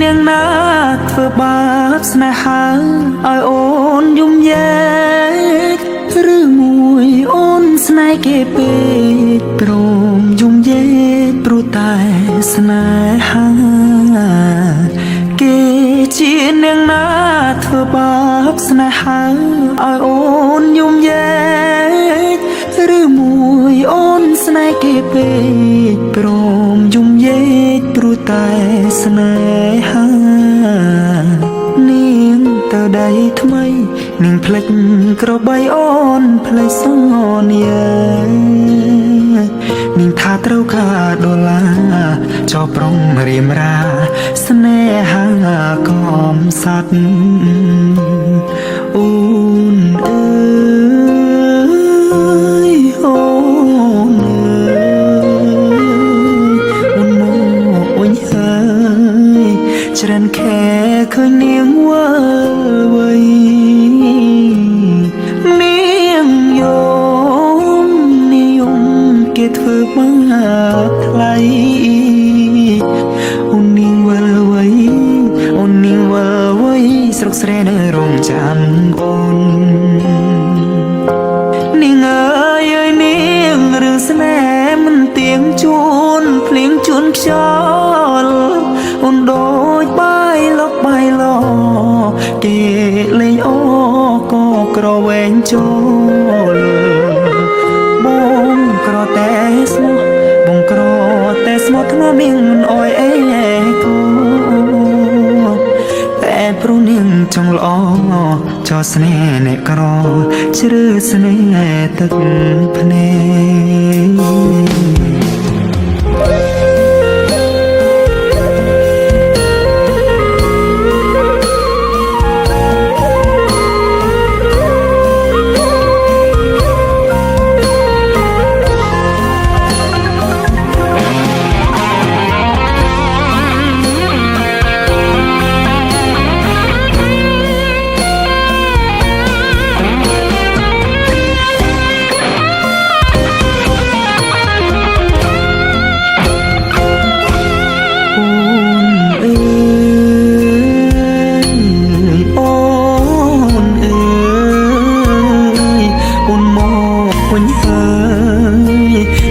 នាងណាធ្វើបាបស្នេហាឲ្យអូនយំយែកឬមួយអូនស្នេហ៍គេពេកព្រមយំយែកព្រោះតែស្នេហាគេជានាងណាធ្វើបាបស្នេហាឲ្យអូនយំយែកឬមួយអូនស្នេហ៍គេពេកព្រមយំយែកព្រោះតែស្នេហានាងទៅដៃថ្មីនាងផ្លិចក្របីអូនផ្លេចសនានាងថាត្រូវការដុល្លារចោប្រុងរៀមរាស្នេហាកំសត់អូនអើយអូនអូនមកអញហើយច្រើនខែឃើញនាងវើវៃនាងយំគេធ្វើបាបថ្លៃអូននាងវល់វៃអូននាងវល់វៃស្រុកស្រែនៅរងចាំអូននាងអើយនាងរឿងស្នេហ៍មិនទៀងជួនភ្លៀងជួនខ្យល់អូនដូចបាយលកបាយឡគេលេងអូក៏ក្រវែងចូលបងក្រតែស្មោះបងក្រតែស្មោះធ្ងន់នាងមិនអោយអេគូតែព្រោះនាងចង់ល្អចោស្នេហ៍អ្នកក្រជ្រឺស្នេហ៍ទឹកភ្នែក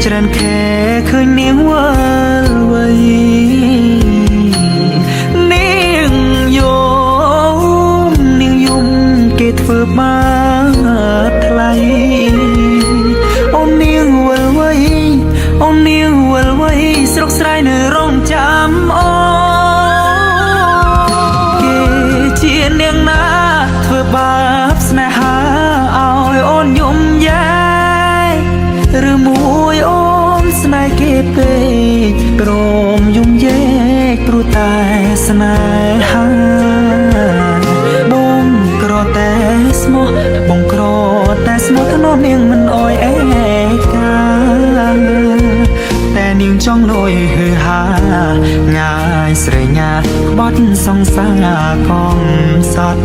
ច្រើនខែឃើញនាងវល់វៃនាងយំគេធ្វើបាបថ្លៃអូននាងវល់វៃអូននាងវល់វៃស្រុកស្រែនៅរងចាំអូគេជានាងណាធ្វើបាបស្នេហាឲ្យអូនយំយែកឬមួយអូនស្នេហ៍គេពេកព្រមយំយែកព្រោះតែស្នេហាបងក្រតែស្មោះបងក្រតែស្មោះធ្នន់នាងមិនអោយអេកាតែនាងចង់លួយហឺហាងាយស្រេញញាបត់សង្សារកំសត់